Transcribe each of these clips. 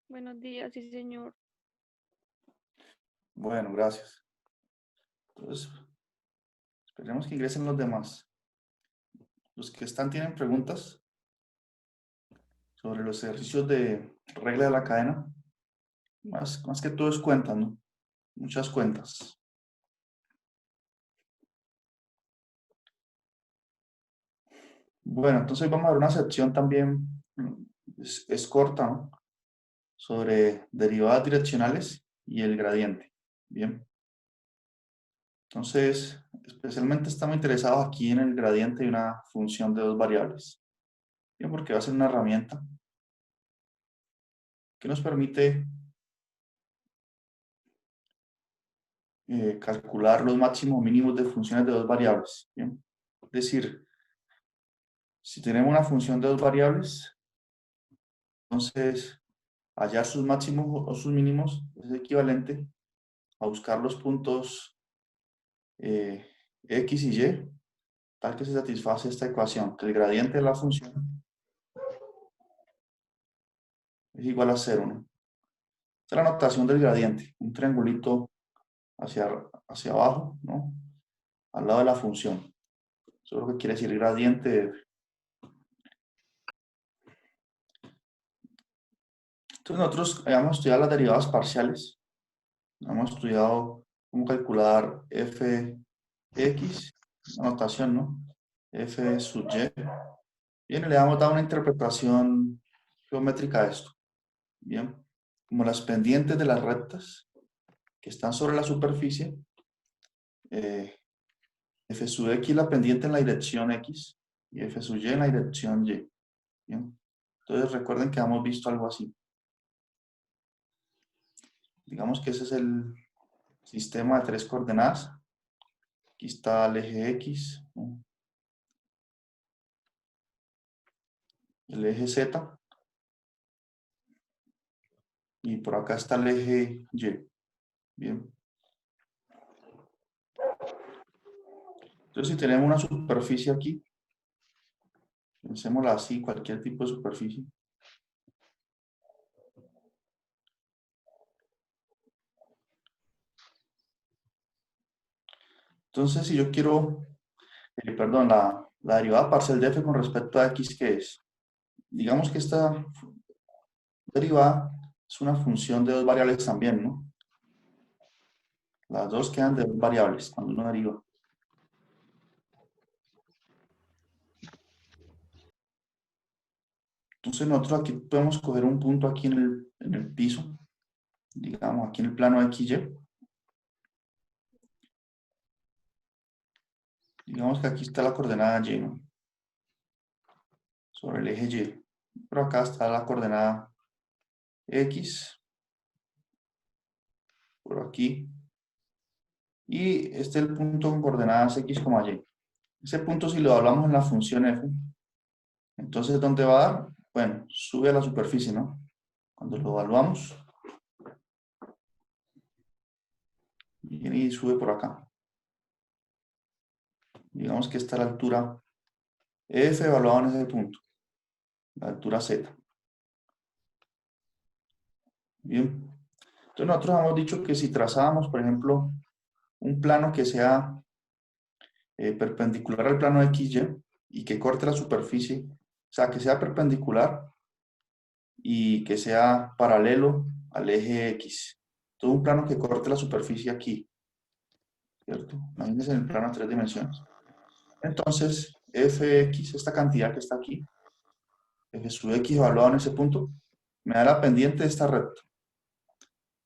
Buenos días, sí, señor. Bueno, gracias. Entonces, esperemos que ingresen los demás. Los que están tienen preguntas sobre los ejercicios de regla de la cadena. Más que todo es cuentas, ¿no? Muchas cuentas. Bueno, entonces vamos a ver una sección también, es corta, ¿no? Sobre derivadas direccionales y el gradiente. Bien. Entonces, especialmente estamos interesados aquí en el gradiente de una función de dos variables. Bien, porque va a ser una herramienta que nos permite calcular los máximos o mínimos de funciones de dos variables. ¿Bien? Es decir, si tenemos una función de dos variables, entonces hallar sus máximos o sus mínimos es equivalente a buscar los puntos x y y, tal que se satisface esta ecuación, que el gradiente de la función es igual a cero, ¿no? Esta es la notación del gradiente, un triangulito hacia abajo, ¿no? Al lado de la función. Eso es lo que quiere decir gradiente de f. Entonces nosotros habíamos estudiado las derivadas parciales, hemos estudiado cómo calcular f de x, la notación, ¿no? F sub y. Bien, le hemos dado una interpretación geométrica a esto. Bien, como las pendientes de las rectas que están sobre la superficie, F sub x la pendiente en la dirección x y F sub y en la dirección y. Bien, entonces recuerden que hemos visto algo así. Digamos que ese es el sistema de tres coordenadas. Aquí está el eje x, ¿no? El eje z, y por acá está el eje y. Bien. Entonces, si tenemos una superficie aquí, pensémosla así, cualquier tipo de superficie. Entonces, si yo quiero, perdón, la derivada parcial de f con respecto a x, ¿qué es? Digamos que esta derivada es una función de dos variables también, ¿no? Las dos quedan de dos variables cuando uno deriva. Entonces, nosotros aquí podemos coger un punto aquí en el piso, digamos, aquí en el plano XY. Digamos que aquí está la coordenada Y, ¿no? Sobre el eje Y. Pero acá está la coordenada X, por aquí. Y este es el punto con coordenadas X, Y. Ese punto, si lo hablamos en la función f, entonces, ¿dónde va a dar? Bueno, sube a la superficie, ¿no? Cuando lo evaluamos, viene y sube por acá. Digamos que está la altura f evaluado en ese punto, la altura z. Bien. Entonces, nosotros hemos dicho que si trazábamos, por ejemplo, un plano que sea perpendicular al plano XY y que corte la superficie, o sea, que sea perpendicular y que sea paralelo al eje X. Todo un plano que corte la superficie aquí, ¿cierto? Imagínense en el plano a tres dimensiones. Entonces, fx, esta cantidad que está aquí, f sub x evaluado en ese punto, me da la pendiente de esta recta.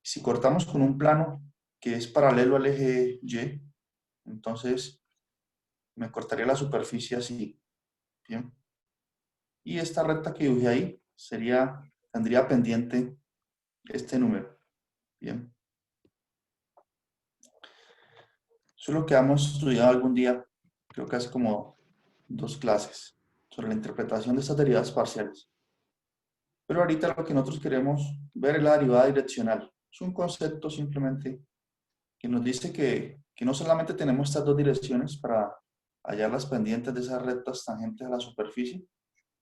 Si cortamos con un plano que es paralelo al eje Y, entonces me cortaría la superficie así, ¿bien? Y esta recta que dibujé ahí tendría pendiente este número, ¿bien? Eso es lo que hemos estudiado algún día, creo que hace como 2 clases, sobre la interpretación de estas derivadas parciales. Pero ahorita lo que nosotros queremos ver es la derivada direccional. Es un concepto simplemente que nos dice que no solamente tenemos estas dos direcciones para hallar las pendientes de esas rectas tangentes a la superficie,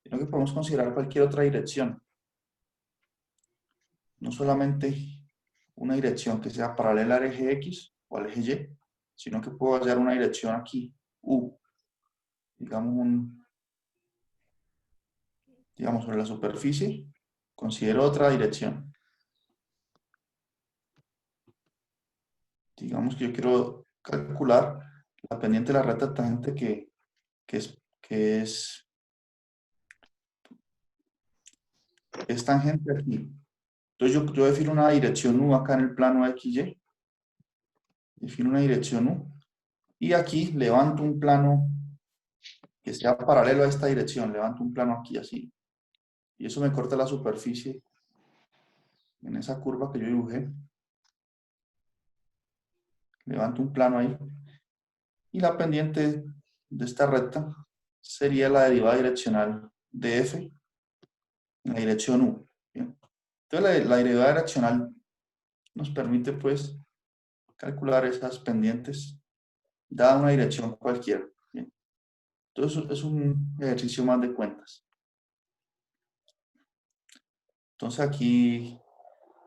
sino que podemos considerar cualquier otra dirección. no solamente una dirección que sea paralela al eje X o al eje Y, sino que puedo hallar una dirección aquí, U, digamos sobre la superficie, considero otra dirección. Digamos que yo quiero calcular la pendiente de la recta tangente que es tangente aquí. Entonces yo defino una dirección U acá en el plano XY, defino una dirección U, y aquí levanto un plano que sea paralelo a esta dirección, levanto un plano aquí así, y eso me corta la superficie en esa curva que yo dibujé, levanto un plano ahí, y la pendiente de esta recta sería la derivada direccional de F en la dirección U. ¿Bien? Entonces la derivada direccional nos permite pues calcular esas pendientes dada una dirección cualquiera. ¿Bien? Entonces es un ejercicio más de cuentas. Entonces aquí,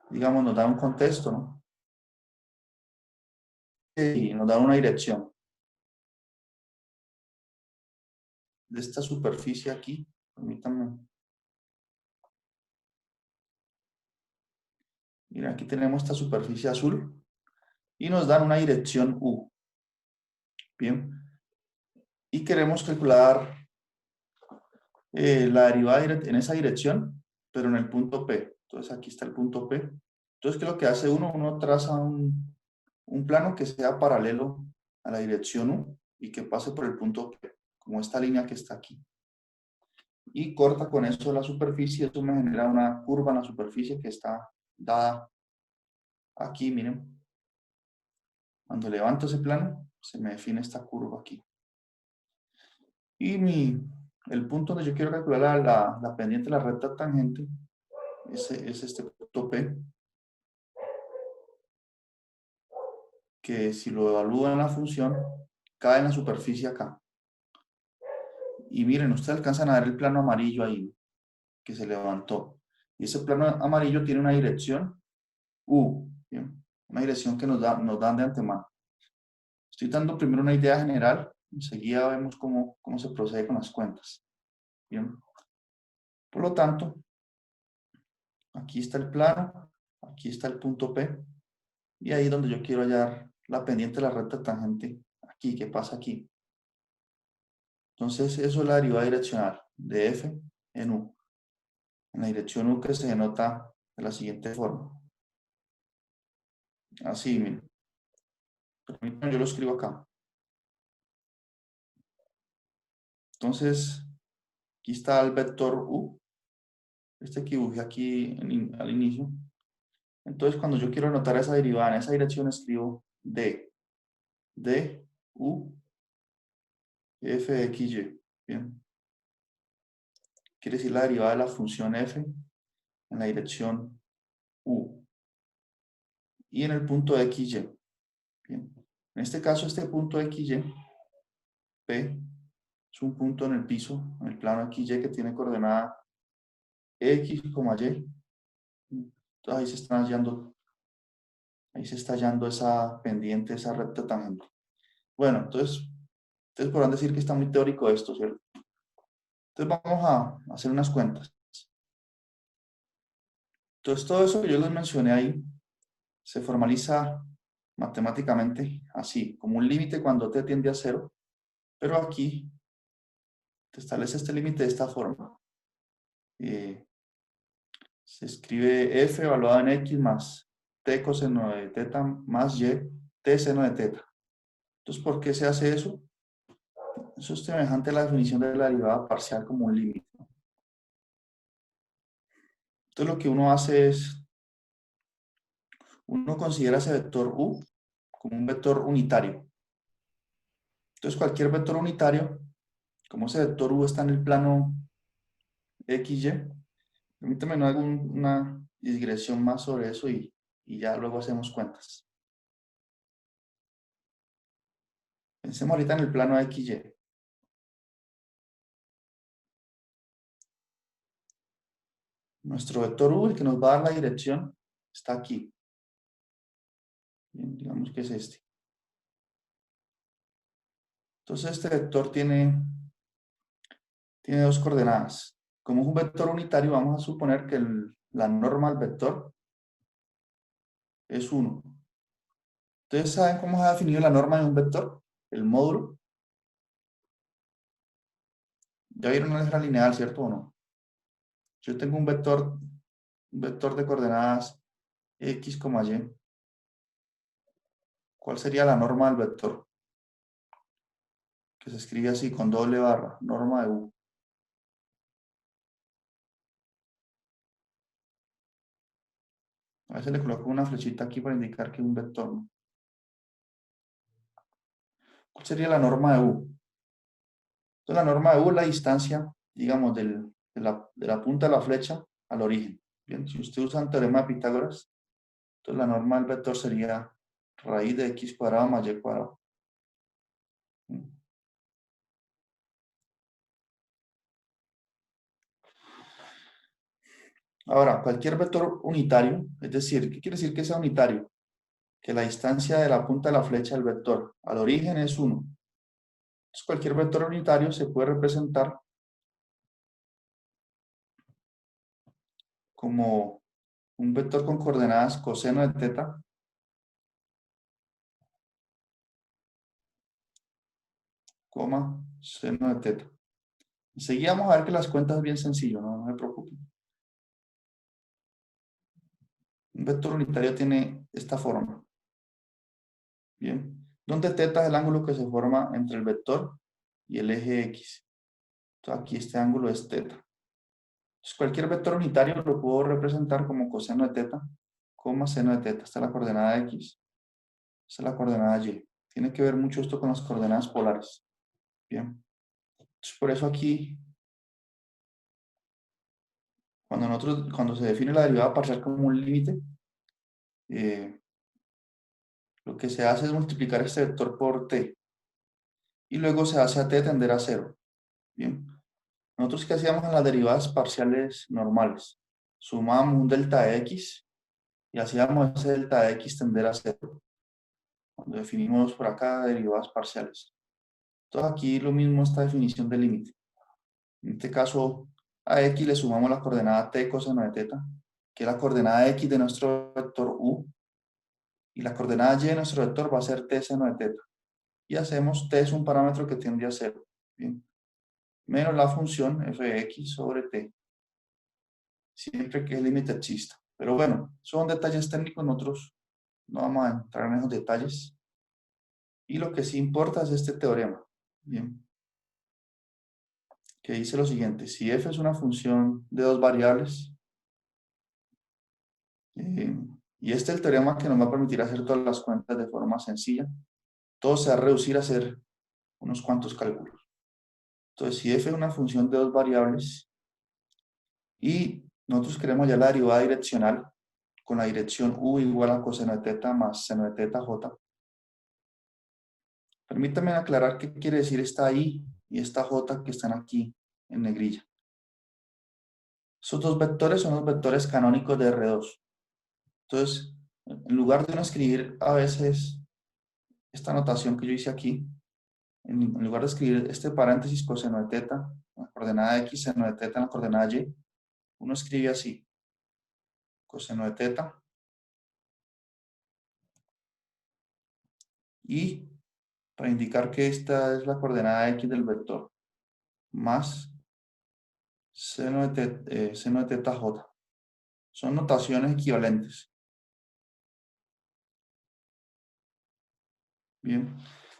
digamos, nos da un contexto, ¿no? Y nos da una dirección de esta superficie aquí. Permítanme. Mira, aquí tenemos esta superficie azul y nos dan una dirección U. Bien. Y queremos calcular la derivada en esa dirección, pero en el punto P. Entonces aquí está el punto P. Entonces, ¿qué es lo que hace uno? Uno traza un plano que sea paralelo a la dirección U y que pase por el punto P, como esta línea que está aquí. Y corta con eso la superficie, eso me genera una curva en la superficie que está dada aquí, miren. Cuando levanto ese plano, se me define esta curva aquí. Y el punto donde yo quiero calcular la pendiente de la recta tangente es este punto P, que si lo evalúo en la función, cae en la superficie acá. Y miren, ustedes alcanzan a ver el plano amarillo ahí, que se levantó. Y ese plano amarillo tiene una dirección U, ¿bien? Una dirección que nos dan de antemano. Estoy dando primero una idea general, enseguida vemos cómo se procede con las cuentas. ¿Bien? Por lo tanto, aquí está el plano, aquí está el punto P, y ahí es donde yo quiero hallar la pendiente de la recta tangente, aquí, que pasa aquí. Entonces, eso es la derivada direccional de F en U. En la dirección U que se denota de la siguiente forma. Así, miren. Permítanme, yo lo escribo acá. Entonces, aquí está el vector U, este que dibujé aquí al inicio. Entonces, cuando yo quiero anotar esa derivada en esa dirección, escribo D, U, F, X, Y. Bien. Quiere decir la derivada de la función F en la dirección U. Y en el punto X, Y. Bien. En este caso, este punto X, Y, P, es un punto en el piso, en el plano X, Y, que tiene coordenada X, Y. Entonces ahí se está hallando esa pendiente, esa recta tangente. Bueno, entonces, ustedes podrán decir que está muy teórico esto, ¿cierto? Entonces vamos a hacer unas cuentas. Entonces todo eso que yo les mencioné ahí se formaliza matemáticamente así, como un límite cuando t tiende a 0, pero aquí te establece este límite de esta forma. Se escribe f evaluado en x más t coseno de teta más y t seno de teta. Entonces, ¿por qué se hace eso? Eso es semejante a la definición de la derivada parcial como un límite. Entonces, lo que uno hace es, uno considera ese vector u como un vector unitario. Entonces, cualquier vector unitario, como ese vector u está en el plano XY, permítame no hago una digresión más sobre eso y ya luego hacemos cuentas. Pensemos ahorita en el plano XY. Nuestro vector u, el que nos va a dar la dirección, está aquí. Bien, digamos que es este. Entonces este vector tiene dos coordenadas. Como es un vector unitario, vamos a suponer que la norma del vector es 1. Entonces, ¿saben cómo se ha definido la norma de un vector? El módulo. Ya vieron una álgebra lineal, ¿cierto o no? Yo tengo un vector de coordenadas x, y. ¿Cuál sería la norma del vector? Que se escribe así con doble barra, norma de u. A veces le coloco una flechita aquí para indicar que es un vector, ¿no? ¿Cuál sería la norma de u? Entonces, la norma de u es la distancia, digamos, de la punta de la flecha al origen. Bien, si usted usa el teorema de Pitágoras, entonces la norma del vector sería raíz de x cuadrado más y cuadrado. Ahora, cualquier vector unitario, es decir, ¿qué quiere decir que sea unitario? Que la distancia de la punta de la flecha del vector al origen es 1. Entonces, cualquier vector unitario se puede representar como un vector con coordenadas coseno de teta coma seno de teta. Enseguida vamos a ver que las cuentas es bien sencillo, no se preocupen. Un vector unitario tiene esta forma. Bien, donde teta es el ángulo que se forma entre el vector y el eje X. Entonces aquí este ángulo es teta. Entonces cualquier vector unitario lo puedo representar como coseno de teta, coma seno de teta. Esta es la coordenada X, esta es la coordenada Y. Tiene que ver mucho esto con las coordenadas polares. Bien, entonces por eso aquí, cuando se define la derivada parcial como un límite, eh, lo que se hace es multiplicar este vector por t y luego se hace a t tender a 0. Bien, nosotros qué hacíamos en las derivadas parciales normales, sumábamos un delta de x y hacíamos ese delta de x tender a 0 cuando definimos por acá derivadas parciales. Entonces aquí lo mismo, esta definición de límite. En este caso a x le sumamos la coordenada t coseno de teta, que es la coordenada x de nuestro vector u, y la coordenada y de nuestro vector va a ser t seno de teta. Y hacemos t es un parámetro que tiende a 0. Bien, menos la función f de x sobre t, siempre que el límite exista. Pero bueno, son detalles técnicos, nosotros no vamos a entrar en esos detalles. Y lo que sí importa es este teorema, bien, que dice lo siguiente: si f es una función de dos variables, y este es el teorema que nos va a permitir hacer todas las cuentas de forma sencilla, todo se va a reducir a hacer unos cuantos cálculos. Entonces, si f es una función de dos variables, y nosotros queremos ya la derivada direccional con la dirección u igual a coseno de teta más seno de teta j. Permítanme aclarar qué quiere decir esta i y esta j que están aquí en negrilla. Esos dos vectores son los vectores canónicos de R2. Entonces, en lugar de uno escribir a veces esta notación que yo hice aquí, en lugar de escribir este paréntesis coseno de teta, la coordenada x, seno de teta en la coordenada y, uno escribe así: coseno de teta y, para indicar que esta es la coordenada x del vector, más seno de teta j. Son notaciones equivalentes. Bien,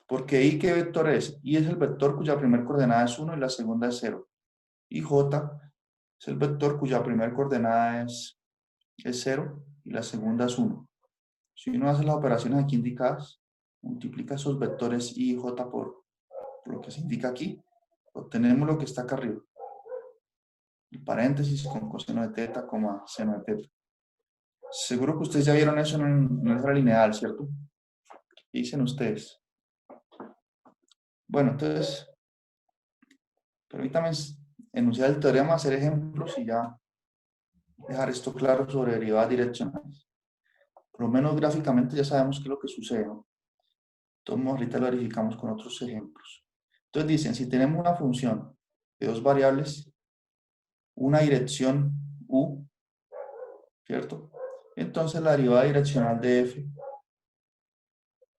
porque i, ¿qué vector es? I es el vector cuya primera coordenada es 1 y la segunda es 0. Y j es el vector cuya primera coordenada es 0 y la segunda es 1. Si uno hace las operaciones aquí indicadas, multiplica esos vectores i y j por lo que se indica aquí, obtenemos lo que está acá arriba. El paréntesis con coseno de teta, coma seno de teta. Seguro que ustedes ya vieron eso en álgebra lineal, ¿cierto? ¿Qué dicen ustedes? Bueno, entonces, permítame enunciar el teorema, hacer ejemplos y ya dejar esto claro sobre derivadas direccionales. por lo menos gráficamente ya sabemos qué es lo que sucede, ¿no? Entonces ahorita lo verificamos con otros ejemplos. Entonces dicen, si tenemos una función de dos variables, una dirección u, ¿cierto? Entonces la derivada direccional de f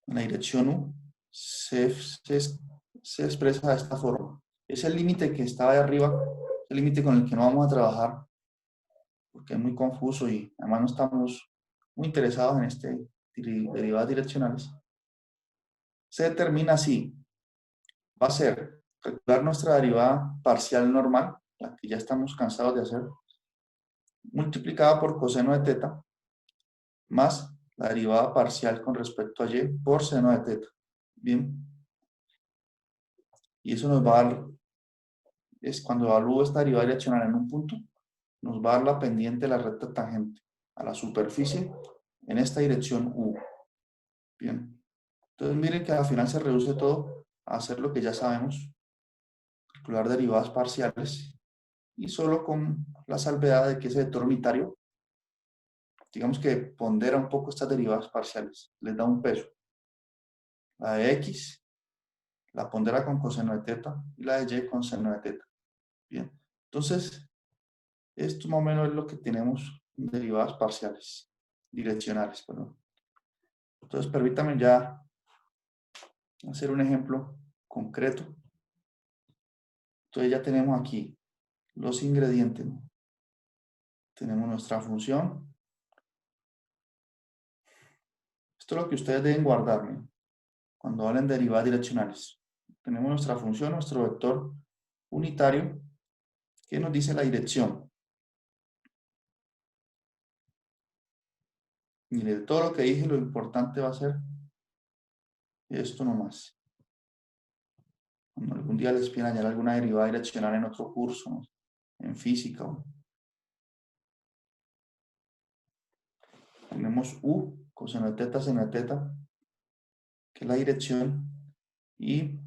en la dirección u se expresa de esta forma. Es el límite que está ahí arriba, el límite con el que no vamos a trabajar, porque es muy confuso y además no estamos muy interesados en derivadas direccionales. Se determina así. Va a ser calcular nuestra derivada parcial normal, la que ya estamos cansados de hacer, multiplicada por coseno de teta, más la derivada parcial con respecto a y por seno de teta. Bien. Y eso nos va a dar, es cuando evalúo esta derivada direccional en un punto, nos va a dar la pendiente de la recta tangente a la superficie en esta dirección U. Bien. Entonces miren que al final se reduce todo a hacer lo que ya sabemos, calcular derivadas parciales, y solo con la salvedad de que ese vector unitario, digamos que pondera un poco estas derivadas parciales, les da un peso. La de x la pondera con coseno de teta y la de y con seno de teta. Bien, entonces esto más o menos es lo que tenemos en derivadas parciales, direccionales, perdón. Entonces permítanme ya hacer un ejemplo concreto. Entonces ya tenemos aquí los ingredientes, ¿no? Tenemos nuestra función. Esto es lo que ustedes deben guardar, ¿no? Cuando hablen de derivadas direccionales. Tenemos nuestra función, nuestro vector unitario, que nos dice la dirección. Y de todo lo que dije, lo importante va a ser esto nomás. Cuando algún día les piden hallar alguna derivada direccional en otro curso, ¿no? En física. Tenemos U, coseno de teta, seno de teta, que es la dirección, y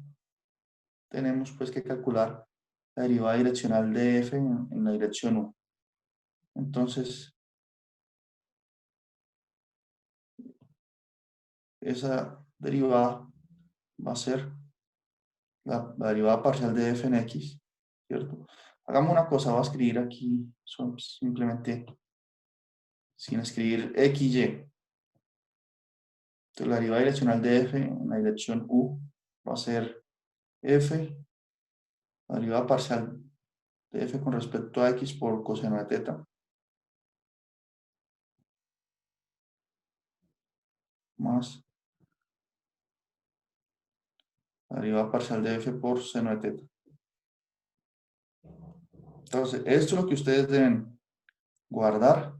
tenemos pues que calcular la derivada direccional de f en la dirección U. Entonces, esa derivada va a ser la derivada parcial de f en x, ¿cierto? Hagamos una cosa, voy a escribir aquí simplemente sin escribir x, y. Entonces la derivada direccional de f en la dirección u va a ser f, la derivada parcial de f con respecto a x por coseno de teta, más la derivada parcial de f por seno de teta. Entonces, esto es lo que ustedes deben guardar,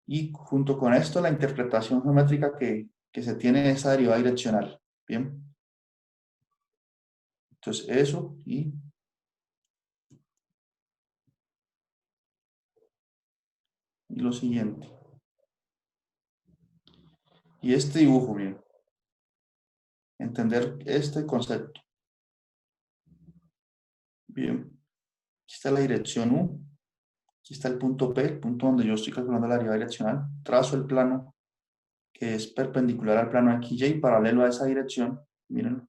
y junto con esto la interpretación geométrica que se tiene de esa derivada direccional. Bien. Entonces, eso y lo siguiente. Y este dibujo, miren. Entender este concepto. Bien. Aquí está la dirección U. Aquí está el punto P, el punto donde yo estoy calculando la derivada direccional. Trazo el plano que es perpendicular al plano XY, paralelo a esa dirección. Mírenlo.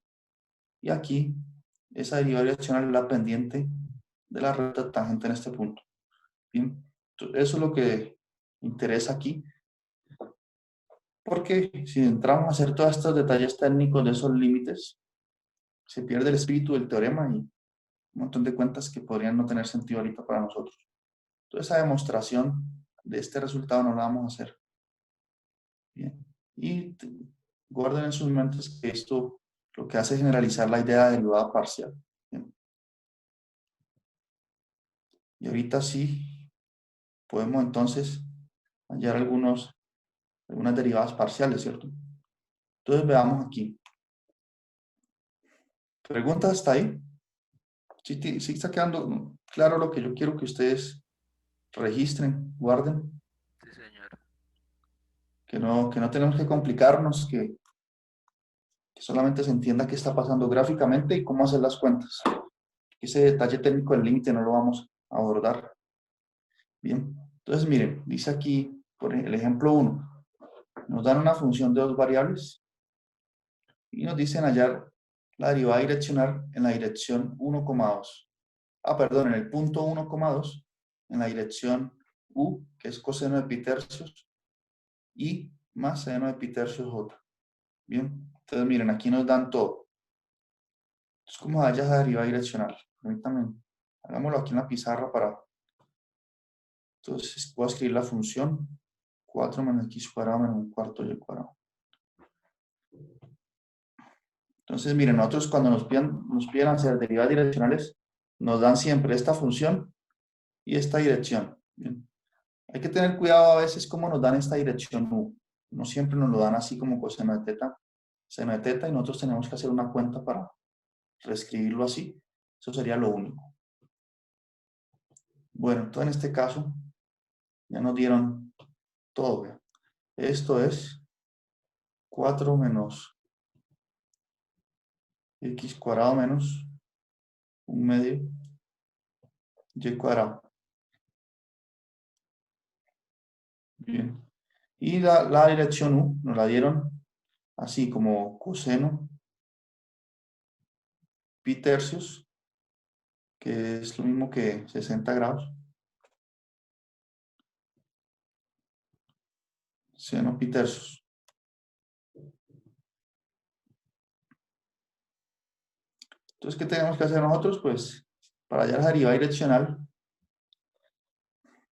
Y aquí, esa derivada direccional es la pendiente de la recta tangente en este punto. Bien. Entonces, eso es lo que interesa aquí. Porque si entramos a hacer todos estos detalles técnicos de esos límites, se pierde el espíritu del teorema y un montón de cuentas que podrían no tener sentido ahorita para nosotros. Entonces, esa demostración de este resultado no la vamos a hacer. Bien. Y guarden en sus mentes que esto lo que hace es generalizar la idea de derivada parcial. Bien. Y ahorita sí podemos entonces hallar algunas derivadas parciales, ¿cierto? Entonces veamos aquí. ¿Preguntas hasta ahí? Sí está quedando claro lo que yo quiero que ustedes registren, guarden, Sí, señor. que no tenemos que complicarnos, que solamente se entienda qué está pasando gráficamente y cómo hacer las cuentas. Ese detalle técnico del límite no lo vamos a abordar. Bien, entonces miren, dice aquí por el ejemplo 1. Nos dan una función de dos variables y nos dicen hallar la derivada direccional en la dirección 1,2. Perdón, en el punto 1,2, en la dirección u, que es coseno de pi tercios, y más seno de pi tercios j. Bien, entonces miren, aquí nos dan todo. Es como haya esa derivada direccional. Permítanme, hagámoslo aquí en la pizarra para... Entonces, voy a escribir la función 4 menos x cuadrado menos un cuarto y cuadrado. Entonces, miren, nosotros cuando nos piden hacer derivadas direccionales, nos dan siempre esta función y esta dirección. Bien. Hay que tener cuidado a veces cómo nos dan esta dirección u. No siempre nos lo dan así como coseno de teta, seno de teta, y nosotros tenemos que hacer una cuenta para reescribirlo así. Eso sería lo único. Bueno, entonces en este caso ya nos dieron todo. ¿Vean? Esto es 4 menos x cuadrado menos un medio y cuadrado. Bien. Y la dirección u nos la dieron así como coseno pi tercios, que es lo mismo que 60 grados, seno pi tercios. Entonces, ¿qué tenemos que hacer nosotros? Pues, para hallar la derivada direccional,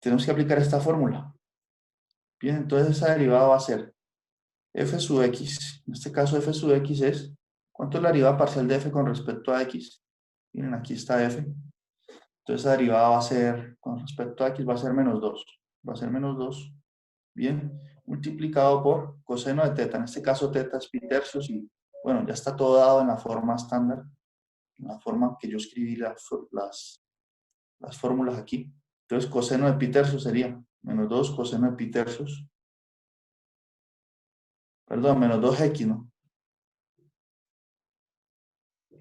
tenemos que aplicar esta fórmula. Bien, entonces esa derivada va a ser f sub x. En este caso, f sub x es, ¿cuánto es la derivada parcial de f con respecto a x? Miren, aquí está f. Entonces, esa derivada va a ser, con respecto a x, va a ser menos 2. Va a ser menos 2. Bien, multiplicado por coseno de teta. En este caso, teta es pi tercios y, bueno, ya está todo dado en la forma estándar, en la forma que yo escribí las fórmulas aquí. Entonces, coseno de pi tercios sería menos 2 coseno de pi tercios. Perdón, menos 2x, ¿no?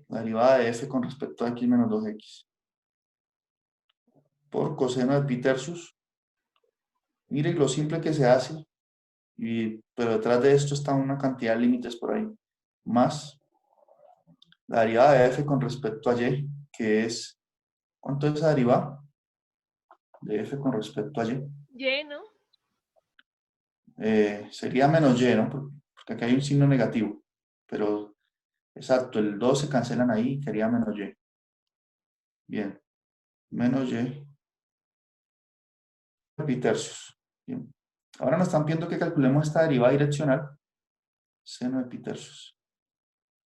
La derivada de f con respecto a x menos 2x. Por coseno de pi tercios. Miren lo simple que se hace. Pero detrás de esto está una cantidad de límites por ahí. Más la derivada de f con respecto a y, que es... ¿Cuánto es esa derivada de f con respecto a y? Lleno. Sería menos y, ¿no? Porque aquí hay un signo negativo. Pero, exacto, el 2 se cancelan ahí y quedaría menos y. Bien, menos y pi tercios. Bien. Ahora nos están pidiendo que calculemos esta derivada direccional, seno de pi tercios,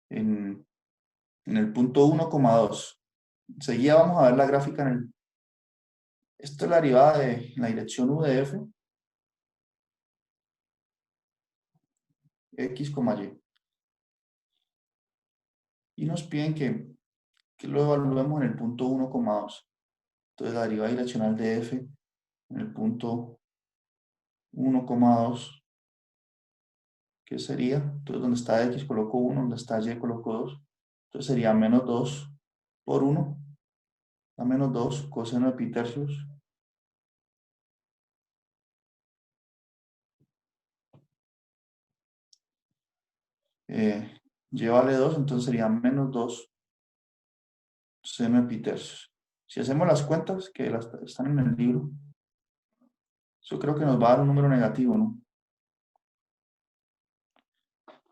en el punto 1,2. Enseguida vamos a ver la gráfica en el... Esto es la derivada de la dirección u de f, x, y. Y nos piden que lo evaluemos en el punto 1,2. Entonces la derivada direccional de f en el punto 1,2, ¿qué sería? Entonces donde está x coloco 1, donde está y coloco 2. Entonces sería menos 2 por 1, a menos 2 coseno de pi tercios. Y vale 2, entonces sería menos 2 seno de pi tercios. Si hacemos las cuentas, que están en el libro, eso creo que nos va a dar un número negativo, ¿no?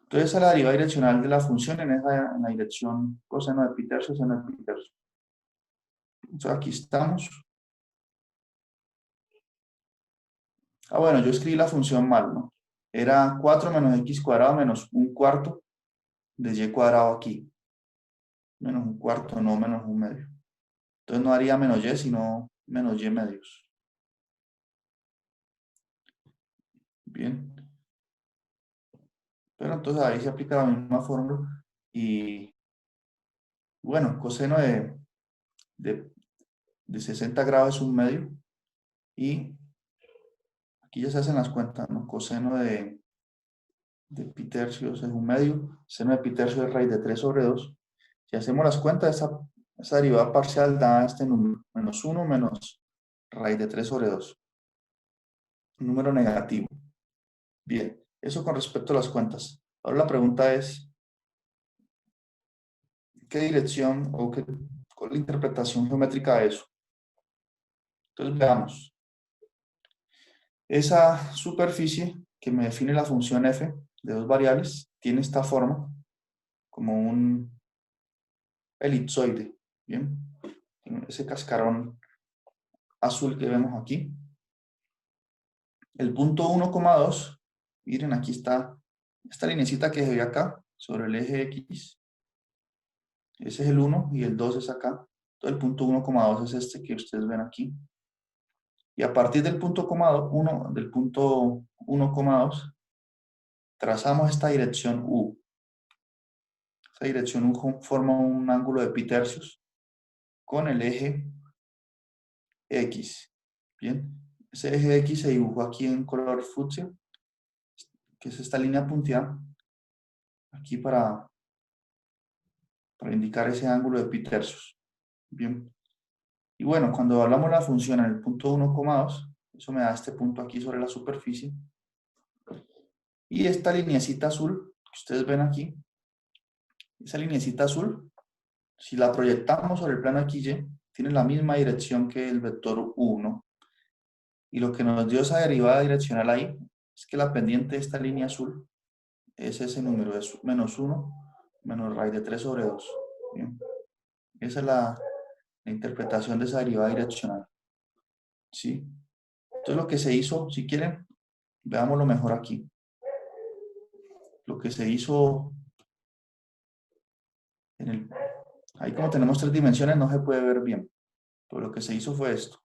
Entonces, esa es la derivada direccional de la función en la dirección coseno de pi tercios, seno de pi tercios. Entonces, aquí estamos. Bueno, yo escribí la función mal, ¿no? Era 4 menos x cuadrado menos un cuarto de y cuadrado aquí. Menos un cuarto, no menos un medio. Entonces, no haría menos y, sino menos y medios. Bien. Pero entonces ahí se aplica la misma fórmula y bueno, coseno de 60 grados es un medio y aquí ya se hacen las cuentas, ¿no? Coseno de pi tercios es un medio, seno de pi tercios es raíz de 3 sobre 2. Si hacemos las cuentas, esa derivada parcial da este número, menos 1 menos raíz de 3 sobre 2. Un número negativo. Bien, Eso con respecto a las cuentas. Ahora la pregunta es, ¿qué dirección o cuál es la interpretación geométrica de eso? Entonces veamos. Esa superficie que me define la función f de dos variables tiene esta forma, como un elipsoide. Bien, ese cascarón azul que vemos aquí. El punto 1,2, miren, aquí está esta linecita que se ve acá sobre el eje X. Ese es el 1 y el 2 es acá. Entonces el punto 1,2 es este que ustedes ven aquí. Y a partir del punto 1, del punto 1,2, trazamos esta dirección U. Esa dirección U forma un ángulo de pi tercios con el eje X. Bien, ese eje X se dibujó aquí en color fucsia, que es esta línea punteada, aquí para indicar ese ángulo de pi tercios. Bien, y bueno, cuando hablamos de la función en el punto 1,2, eso me da este punto aquí sobre la superficie. Y esta lineecita azul que ustedes ven aquí, esa lineecita azul, si la proyectamos sobre el plano XY, tiene la misma dirección que el vector 1. Y lo que nos dio esa derivada direccional ahí es que la pendiente de esta línea azul es ese número, es menos 1 menos raíz de 3 sobre 2. Bien. Esa es la interpretación de esa derivada direccional. ¿Sí? Entonces lo que se hizo, si quieren, veámoslo mejor aquí. Lo que se hizo ahí como tenemos tres dimensiones no se puede ver bien, pero lo que se hizo fue esto.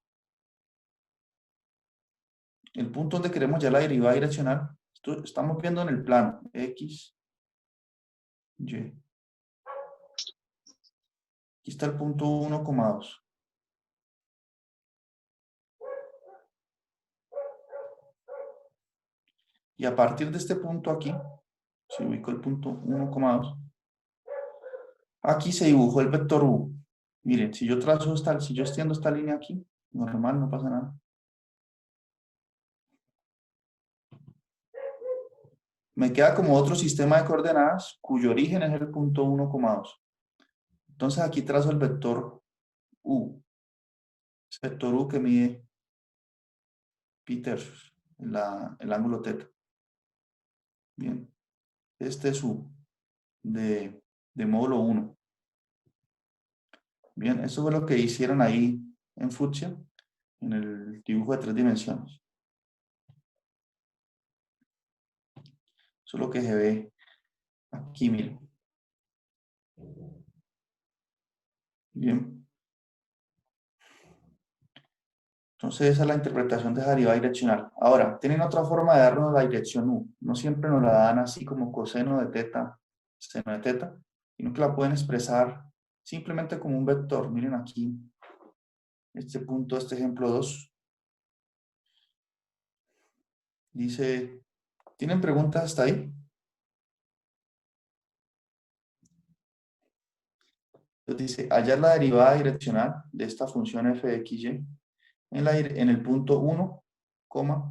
El punto donde queremos ya la derivada direccional, estamos viendo en el plano X, Y. Aquí está el punto 1,2. Y a partir de este punto aquí, se ubicó el punto 1,2. Aquí se dibujó el vector U. Miren, si yo si yo extiendo esta línea aquí, normal, no pasa nada. Me queda como otro sistema de coordenadas cuyo origen es el punto 1,2. Entonces aquí trazo el vector U. El vector U que mide pi tercios, el ángulo teta. Bien, este es U de módulo 1. Bien, eso fue lo que hicieron ahí en fucsia, en el dibujo de 3 dimensiones. Eso es lo que se ve aquí, miren. Bien. Entonces esa es la interpretación de esa derivada direccional. Ahora, tienen otra forma de darnos la dirección U. No siempre nos la dan así como coseno de teta, seno de teta, sino que la pueden expresar simplemente como un vector. Miren aquí, este punto, este ejemplo 2. Dice, ¿tienen preguntas hasta ahí? Entonces dice, hallar la derivada direccional de esta función f de x, y en el punto 1,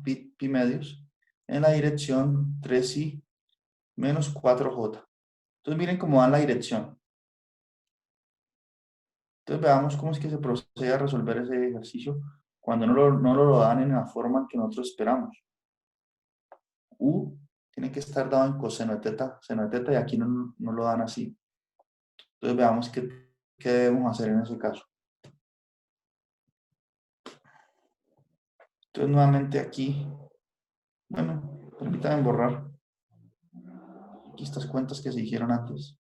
pi medios, en la dirección 3i menos 4j. Entonces miren cómo dan la dirección. Entonces veamos cómo es que se procede a resolver ese ejercicio cuando no lo dan en la forma en que nosotros esperamos. U tiene que estar dado en coseno de teta, seno de teta, y aquí no lo dan así. Entonces veamos qué debemos hacer en ese caso. Entonces nuevamente aquí, bueno, permítanme borrar aquí estas cuentas que se hicieron antes.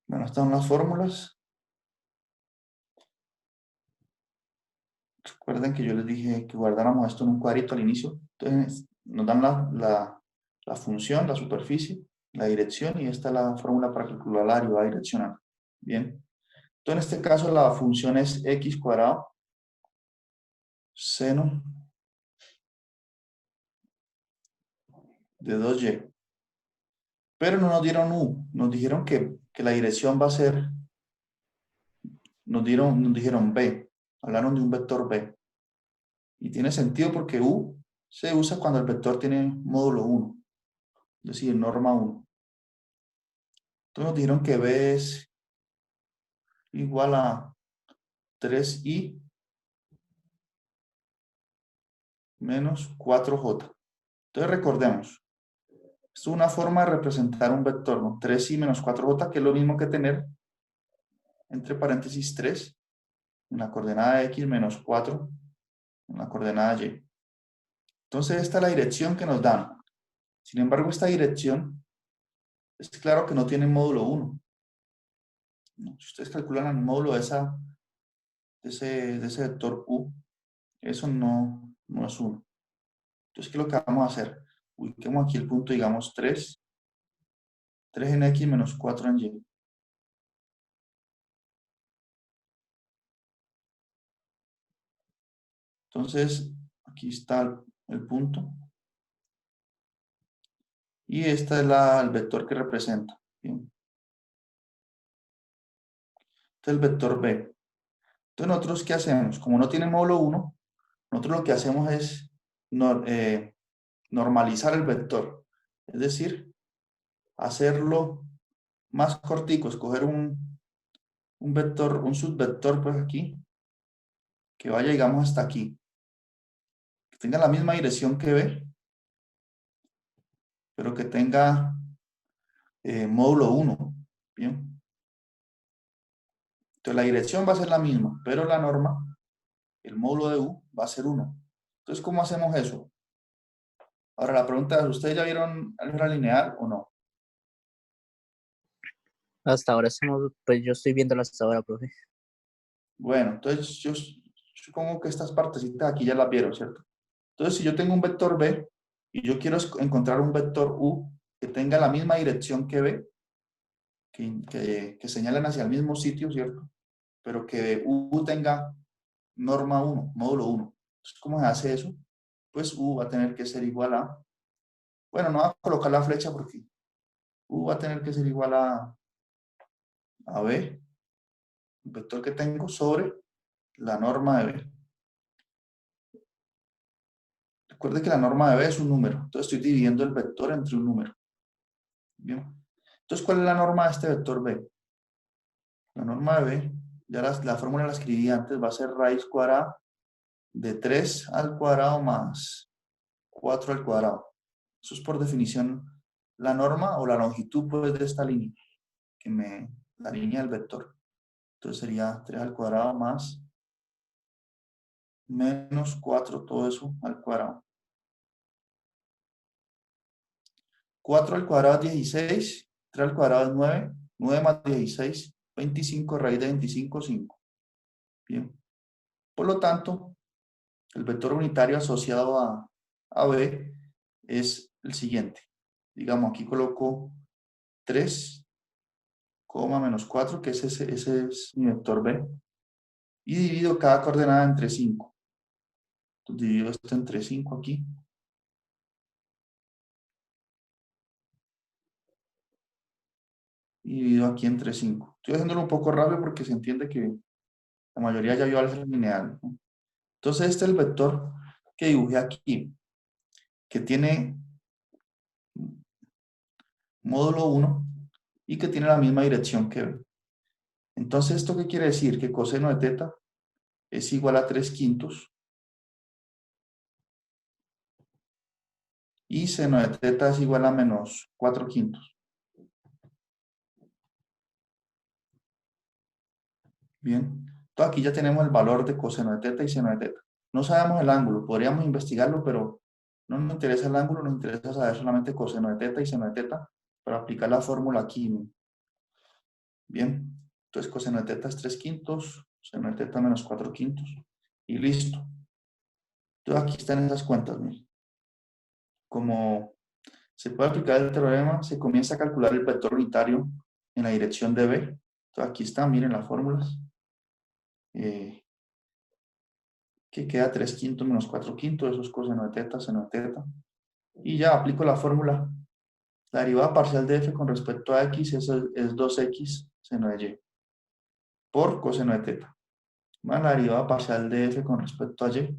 Bueno, estas son las fórmulas. Recuerden que yo les dije que guardáramos esto en un cuadrito al inicio. Entonces nos dan la función, la superficie, la dirección, y esta es la fórmula para calcular la derivada direccional. Bien. Entonces en este caso la función es x cuadrado seno de 2y. Pero no nos dieron u, nos dijeron que la dirección va a ser, nos dijeron b, hablaron de un vector b. Y tiene sentido porque u se usa cuando el vector tiene módulo 1, es decir, norma 1. Entonces nos dijeron que b es igual a 3i menos 4j. Entonces recordemos, es una forma de representar un vector, ¿no? 3i menos 4j, que es lo mismo que tener entre paréntesis 3 en la coordenada x menos 4 en la coordenada y. Entonces esta es la dirección que nos dan. Sin embargo, esta dirección es claro que no tiene módulo 1. ¿No? Si ustedes calculan el módulo de ese vector u, eso no es 1. Entonces, ¿qué es lo que vamos a hacer? Ubiquemos aquí el punto, digamos, 3 en x menos 4 en y. Entonces, aquí está el punto. Y este es el vector que representa. Bien. Este es el vector b. Entonces, ¿nosotros qué hacemos? Como no tiene módulo 1, nosotros lo que hacemos es normalizar el vector. Es decir, hacerlo más cortico, escoger un vector, un subvector, pues aquí, que vaya, digamos, hasta aquí. Que tenga la misma dirección que b, pero que tenga módulo 1. Bien. Entonces, la dirección va a ser la misma, pero la norma, el módulo de u, va a ser 1. Entonces, ¿cómo hacemos eso? Ahora, la pregunta es, ¿ustedes ya vieron álgebra lineal o no? Hasta ahora estamos, pues yo estoy viéndolo hasta ahora, profe. Bueno, entonces yo supongo que estas partecitas aquí ya las vieron, ¿cierto? Entonces, si yo tengo un vector b y yo quiero encontrar un vector u que tenga la misma dirección que b, que señalen hacia el mismo sitio, ¿cierto? Pero que u tenga norma 1, módulo 1. Entonces, ¿cómo se hace eso? Pues u va a tener que ser igual a, bueno, no va a colocar la flecha porque u va a tener que ser igual a b, el vector que tengo sobre la norma de b. Recuerde que la norma de b es un número, entonces estoy dividiendo el vector entre un número. Bien. Entonces, ¿cuál es la norma de este vector b? La norma de b, ya la fórmula la escribí antes, va a ser raíz cuadrada de 3 al cuadrado más 4 al cuadrado. Eso es por definición la norma o la longitud, pues, de esta línea, la línea del vector. Entonces sería 3 al cuadrado más menos 4, todo eso al cuadrado. 4 al cuadrado es 16, 3 al cuadrado es 9, 9 más 16, 25, raíz de 25, 5. Bien. Por lo tanto, el vector unitario asociado a B es el siguiente. Digamos, aquí coloco 3, menos 4, que ese es mi vector B. Y divido cada coordenada entre 5. Entonces divido esto entre 5 aquí. Y divido aquí entre 5. Estoy haciéndolo un poco rápido porque se entiende que la mayoría ya vio álgebra lineal, ¿no? Entonces este es el vector que dibujé aquí, que tiene módulo 1 y que tiene la misma dirección que B. Entonces, ¿esto qué quiere decir? Que coseno de teta es igual a 3 quintos y seno de teta es igual a menos 4 quintos. Bien, entonces aquí ya tenemos el valor de coseno de teta y seno de teta. No sabemos el ángulo, podríamos investigarlo, pero no nos interesa el ángulo, nos interesa saber solamente coseno de teta y seno de teta para aplicar la fórmula aquí. Bien, entonces coseno de teta es 3 quintos, seno de teta menos 4 quintos y listo. Entonces aquí están esas cuentas, miren. Como se puede aplicar el teorema, se comienza a calcular el vector unitario en la dirección de B. Entonces aquí están, miren las fórmulas. Que queda 3 quintos menos 4 quintos, eso es coseno de teta, seno de teta. Y ya aplico la fórmula. La derivada parcial de f con respecto a x es 2x seno de y por coseno de teta. Más la derivada parcial de f con respecto a y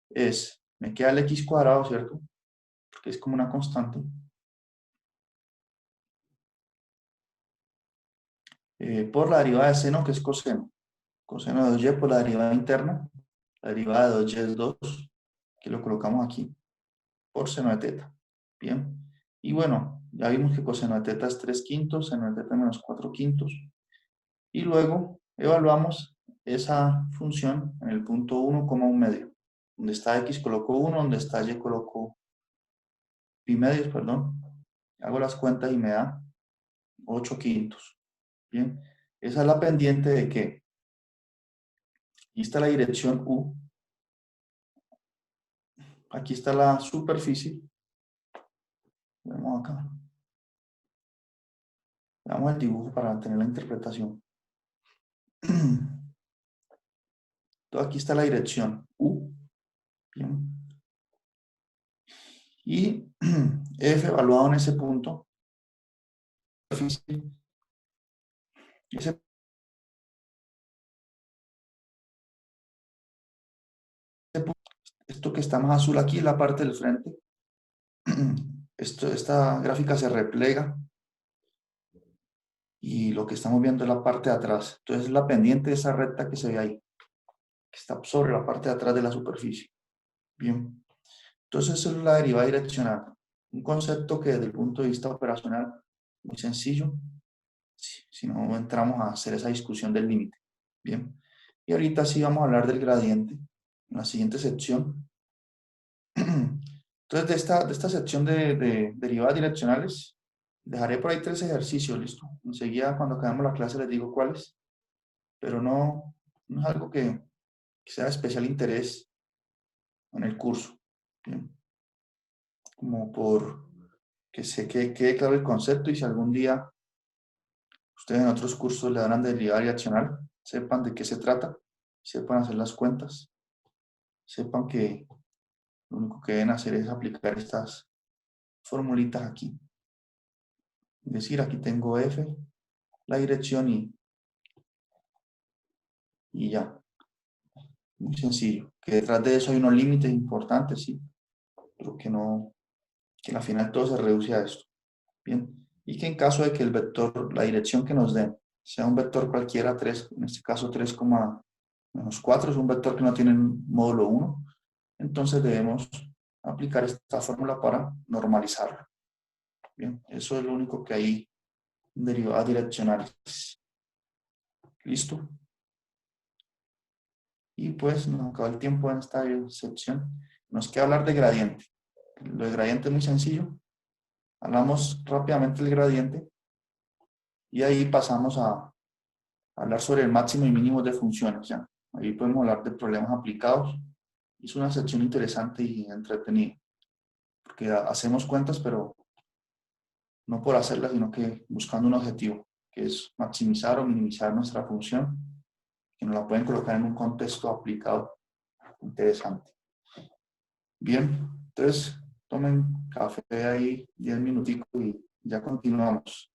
es, me queda el x cuadrado, ¿cierto? Porque es como una constante. Por la derivada de seno, que es coseno. Coseno de 2y por la derivada interna. La derivada de 2y es 2, que lo colocamos aquí, por seno de teta. Bien. Y bueno, ya vimos que coseno de teta es 3 quintos, seno de teta menos 4 quintos. Y luego evaluamos esa función en el punto 1,1 medio. Donde está x coloco 1, donde está y coloco pi medios, perdón. Hago las cuentas y me da 8 quintos. Bien. Esa es la pendiente de que aquí está la dirección U. Aquí está la superficie. Vemos acá. Veamos el dibujo para tener la interpretación. Entonces aquí está la dirección U. Bien. Y F evaluado en ese punto. Ese, esto que está más azul aquí, la parte del frente. Esta gráfica se replega. Y lo que estamos viendo es la parte de atrás. Entonces la pendiente de esa recta que se ve ahí, que está sobre la parte de atrás de la superficie. Bien. Entonces eso es la derivada direccional. Un concepto que desde el punto de vista operacional, muy sencillo, si no entramos a hacer esa discusión del límite. Bien. Y ahorita sí vamos a hablar del gradiente, en la siguiente sección. Entonces de esta sección de derivadas direccionales, dejaré por ahí 3 ejercicios, ¿listo? Enseguida cuando acabemos la clase les digo cuáles, pero no es algo que sea de especial interés en el curso. Bien. Como por que se quede claro el concepto y si algún día ustedes en otros cursos le dan de derivada direccional, sepan de qué se trata, sepan hacer las cuentas, sepan que lo único que deben hacer es aplicar estas formulitas aquí. Es decir, aquí tengo f, la dirección y ya. Muy sencillo. Que detrás de eso hay unos límites importantes, sí, pero que no, que al final todo se reduce a esto. Bien. Y que en caso de que el vector, la dirección que nos den, sea un vector cualquiera, 3, en este caso 3,-4, es un vector que no tiene módulo 1, entonces debemos aplicar esta fórmula para normalizarlo. Bien, eso es lo único que hay en derivadas direccionales. ¿Listo? Y pues nos acaba el tiempo en esta sección. Nos queda hablar de gradiente. Lo de gradiente es muy sencillo. Hablamos rápidamente del gradiente y ahí pasamos a hablar sobre el máximo y mínimo de funciones. ¿Ya? Ahí podemos hablar de problemas aplicados. Es una sección interesante y entretenida, porque hacemos cuentas, pero no por hacerlas, sino que buscando un objetivo, que es maximizar o minimizar nuestra función, que nos la pueden colocar en un contexto aplicado interesante. Bien, entonces tomen café ahí 10 minuticos y ya continuamos.